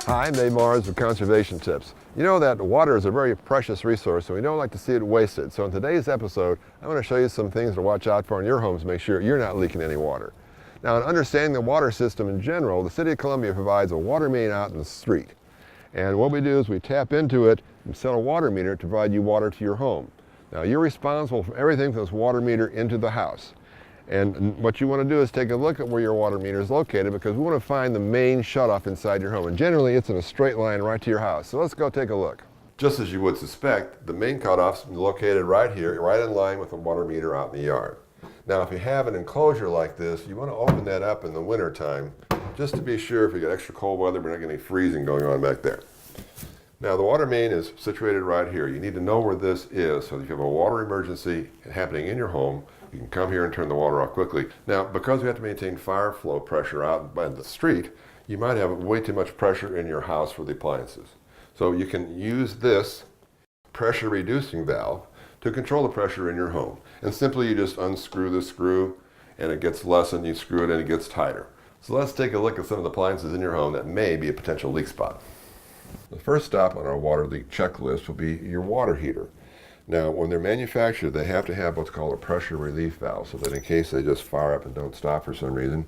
Hi, I'm Dave Mars with Conservation Tips. You know that water is a very precious resource and we don't like to see it wasted. So in today's episode, I want to show you some things to watch out for in your homes to make sure you're not leaking any water. Now, in understanding the water system in general, the City of Columbia provides a water main out in the street. And what we do is we tap into it and set a water meter to provide you water to your home. Now, you're responsible for everything from this water meter into the house. And what you want to do is take a look at where your water meter is located, because we want to find the main shutoff inside your home. And generally, it's in a straight line right to your house. So let's go take a look. Just as you would suspect, the main cutoff's located right here, right in line with the water meter out in the yard. Now, if you have an enclosure like this, you want to open that up in the winter time, just to be sure if you get extra cold weather, we're not getting any freezing going on back there. Now, the water main is situated right here. You need to know where this is, so if you have a water emergency happening in your home, you can come here and turn the water off quickly. Now, because we have to maintain fire flow pressure out by the street, you might have way too much pressure in your house for the appliances. So you can use this pressure reducing valve to control the pressure in your home. And simply you just unscrew the screw and it gets less, and you screw it and it gets tighter. So let's take a look at some of the appliances in your home that may be a potential leak spot. The first stop on our water leak checklist will be your water heater. Now, when they're manufactured, they have to have what's called a pressure relief valve, so that in case they just fire up and don't stop for some reason,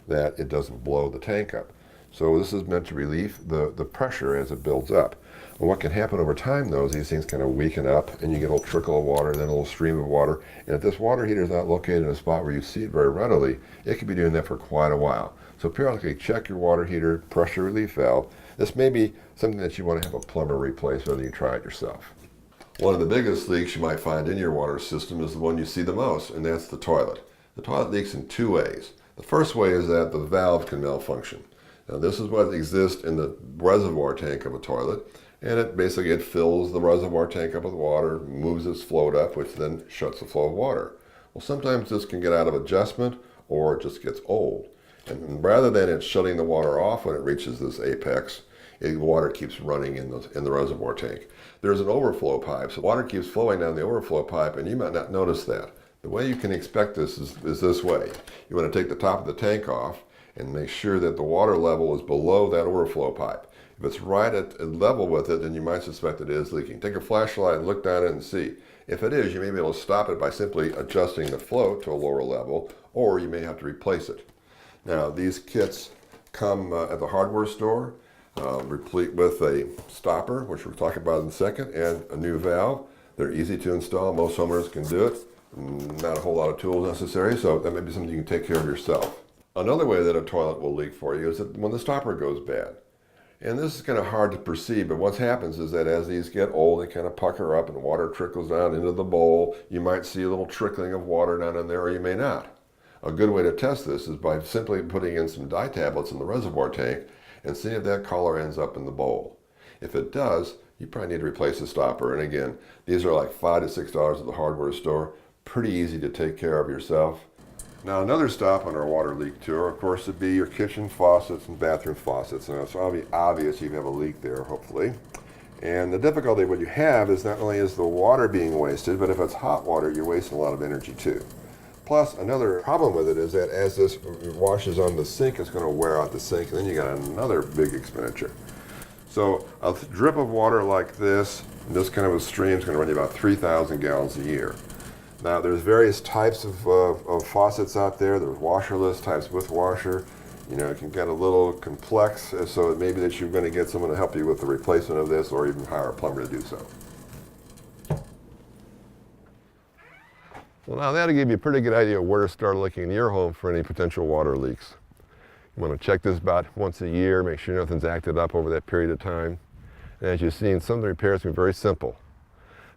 that it doesn't blow the tank up. So this is meant to relieve the pressure as it builds up. And what can happen over time, though, is these things kind of weaken up and you get a little trickle of water, then a little stream of water. And if this water heater is not located in a spot where you see it very readily, it could be doing that for quite a while. So periodically check your water heater pressure relief valve. This may be something that you want to have a plumber replace, whether you try it yourself. One of the biggest leaks you might find in your water system is the one you see the most, and that's the toilet. The toilet leaks in two ways. The first way is that the valve can malfunction. Now, this is what exists in the reservoir tank of a toilet, and it fills the reservoir tank up with water, moves its float up, which then shuts the flow of water. Well, sometimes this can get out of adjustment, or it just gets old. And rather than it shutting the water off when it reaches this apex, the water keeps running in the reservoir tank. There's an overflow pipe, so water keeps flowing down the overflow pipe, and you might not notice that. The way you can expect this is this way. You want to take the top of the tank off and make sure that the water level is below that overflow pipe. If it's right at level with it, then you might suspect it is leaking. Take a flashlight and look down it and see. If it is, you may be able to stop it by simply adjusting the flow to a lower level, or you may have to replace it. Now, these kits come at the hardware store, replete with a stopper, which we'll talk about in a second, and a new valve. They're easy to install. Most homeowners can do it. Not a whole lot of tools necessary, so that may be something you can take care of yourself. Another way that a toilet will leak for you is that when the stopper goes bad. And this is kind of hard to perceive, but what happens is that as these get old, they kind of pucker up and water trickles down into the bowl. You might see a little trickling of water down in there, or you may not. A good way to test this is by simply putting in some dye tablets in the reservoir tank and seeing if that color ends up in the bowl. If it does, you probably need to replace the stopper. And again, these are like $5 to $6 at the hardware store. Pretty easy to take care of yourself. Now, another stop on our water leak tour, of course, would be your kitchen faucets and bathroom faucets. Now, it's obvious you have a leak there, hopefully. And the difficulty what you have is not only is the water being wasted, but if it's hot water, you're wasting a lot of energy too. Plus, another problem with it is that as this washes on the sink, it's going to wear out the sink, and then you got another big expenditure. So a drip of water like this, and this kind of a stream, is going to run you about 3,000 gallons a year. Now, there's various types of faucets out there. There's washerless, types with washer. You know, it can get a little complex, so it may be that you're going to get someone to help you with the replacement of this, or even hire a plumber to do so. Well, now that'll give you a pretty good idea of where to start looking in your home for any potential water leaks. You want to check this about once a year, make sure nothing's acted up over that period of time. And as you've seen, some of the repairs can be very simple.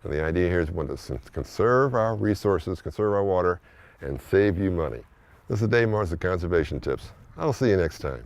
And the idea here is we want to conserve our resources, conserve our water, and save you money. This is Dave Mars with Conservation Tips. I'll see you next time.